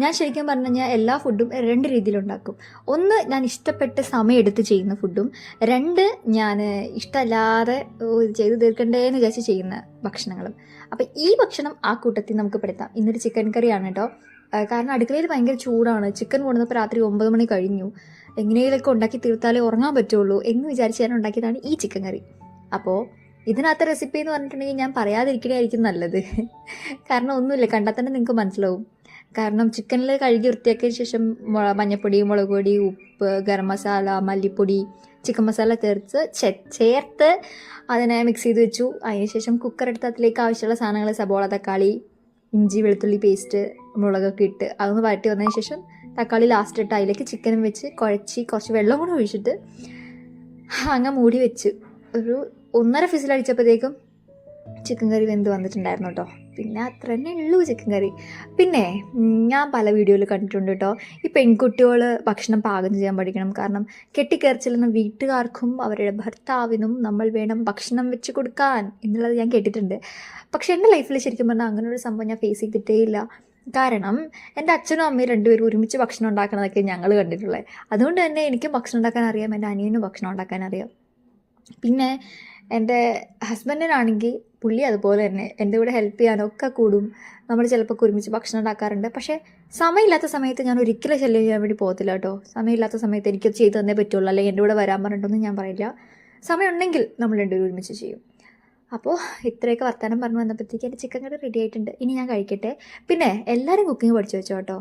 ഞാൻ ശരിക്കും പറഞ്ഞു കഴിഞ്ഞാൽ എല്ലാ ഫുഡും 2 രീതിയിലുണ്ടാക്കും. ഒന്ന് ഞാൻ ഇഷ്ടപ്പെട്ട് സമയമെടുത്ത് ചെയ്യുന്ന ഫുഡും, 2 ഞാൻ ഇഷ്ടമല്ലാതെ ഇത് ചെയ്ത് തീർക്കണ്ടേന്ന് വിചാരിച്ച് ചെയ്യുന്ന ഭക്ഷണങ്ങളും. അപ്പം ഈ ഭക്ഷണം ആ കൂട്ടത്തിൽ നമുക്ക് പെടുത്താം. ഇന്നൊരു ചിക്കൻ കറിയാണ് കേട്ടോ. കാരണം അടുക്കളയിൽ ഭയങ്കര ചൂടാണ്. ചിക്കൻ കൊണ്ടുവന്നപ്പോൾ രാത്രി 9 മണി കഴിഞ്ഞു. എങ്ങനെയൊക്കെ ഉണ്ടാക്കി തീർത്താലേ ഉറങ്ങാൻ പറ്റുള്ളൂ എന്ന് വിചാരിച്ച് ഞാൻ ഉണ്ടാക്കിയതാണ് ഈ ചിക്കൻ കറി. അപ്പോൾ ഇതിനകത്തെ റെസിപ്പി എന്ന് പറഞ്ഞിട്ടുണ്ടെങ്കിൽ ഞാൻ പറയാതിരിക്കണമായിരിക്കും നല്ലത്. കാരണം ഒന്നുമില്ല, കണ്ടാൽ തന്നെ നിങ്ങൾക്ക് മനസ്സിലാവും. കാരണം ചിക്കനിൽ കഴുകി വൃത്തിയാക്കിയ ശേഷം മഞ്ഞൾപ്പൊടി, മുളക് പൊടി, ഉപ്പ്, ഗരം മസാല, മല്ലിപ്പൊടി, ചിക്കൻ മസാല ചേർത്ത് അതിനെ മിക്സ് ചെയ്ത് വെച്ചു. അതിനുശേഷം കുക്കർ എടുത്ത് അതിലേക്ക് ആവശ്യമുള്ള സാധനങ്ങൾ സബോള, തക്കാളി, ഇഞ്ചി വെളുത്തുള്ളി പേസ്റ്റ്, മുളകൊക്കെ ഇട്ട് അതൊന്ന് വഴറ്റി വന്നതിന് ശേഷം തക്കാളി ലാസ്റ്റ് ഇട്ട് അതിലേക്ക് ചിക്കനും വെച്ച് കുഴച്ച് കുറച്ച് വെള്ളം കൂടെ ഒഴിച്ചിട്ട് അങ്ങ് മൂടി വെച്ച് ഒരു 1.5 ഫിസിലടിച്ചപ്പോഴത്തേക്കും ചിക്കൻ കറി വെന്ത് വന്നിട്ടുണ്ടായിരുന്നു കേട്ടോ. പിന്നെ അത്ര തന്നെ ഉള്ളൂ ചിക്കൻ കറി. പിന്നെ ഞാൻ പല വീഡിയോയിൽ കണ്ടിട്ടുണ്ട് കേട്ടോ, ഈ പെൺകുട്ടികൾ ഭക്ഷണം പാകം ചെയ്യാൻ പഠിക്കണം. കാരണം കെട്ടിക്കയറി ചെല്ലുന്ന വീട്ടുകാർക്കും അവരുടെ ഭർത്താവിനും നമ്മൾ വേണം ഭക്ഷണം വെച്ച് കൊടുക്കാൻ എന്നുള്ളത് ഞാൻ കേട്ടിട്ടുണ്ട്. പക്ഷേ എൻ്റെ ലൈഫിൽ ശരിക്കും പറഞ്ഞാൽ അങ്ങനൊരു സംഭവം ഞാൻ ഫേസ് ചെയ്തിട്ടേ ഇല്ല. കാരണം എൻ്റെ അച്ഛനും അമ്മയും രണ്ടുപേരും ഒരുമിച്ച് ഭക്ഷണം ഉണ്ടാക്കണതൊക്കെ ഞങ്ങൾ കണ്ടിട്ടുള്ളത്. അതുകൊണ്ട് തന്നെ എനിക്കും ഭക്ഷണം ഉണ്ടാക്കാൻ അറിയാം, എൻ്റെ അനിയനും ഭക്ഷണം ഉണ്ടാക്കാൻ അറിയാം. പിന്നെ എൻ്റെ ഹസ്ബൻഡിനാണെങ്കിൽ പുള്ളി അതുപോലെ തന്നെ എൻ്റെ കൂടെ ഹെൽപ്പ് ചെയ്യാനൊക്കെ കൂടും. നമ്മൾ ചിലപ്പോൾ ഒരുമിച്ച് ഭക്ഷണം ഉണ്ടാക്കാറുണ്ട്. പക്ഷേ സമയമില്ലാത്ത സമയത്ത് ഞാൻ ഒരിക്കലും ശല്യം ചെയ്യാൻ വേണ്ടി പോകത്തില്ല കേട്ടോ. സമയമില്ലാത്ത സമയത്ത് എനിക്കത് ചെയ്തു തന്നേ പറ്റുള്ളൂ, അല്ലെങ്കിൽ എൻ്റെ കൂടെ വരാൻ പറഞ്ഞിട്ടൊന്നും ഞാൻ പറയില്ല. സമയം ഉണ്ടെങ്കിൽ നമ്മൾ രണ്ടുപേരും ഒരുമിച്ച് ചെയ്യും. അപ്പോൾ ഇത്രയൊക്കെ വർത്തമാനം പറഞ്ഞു വന്നപ്പോഴത്തേക്ക് എൻ്റെ ചിക്കൻ കറി റെഡി ആയിട്ടുണ്ട്. ഇനി ഞാൻ കഴിക്കട്ടെ. പിന്നെ എല്ലാവരും കുക്കിംഗ് പഠിച്ചു വെച്ചോ കേട്ടോ.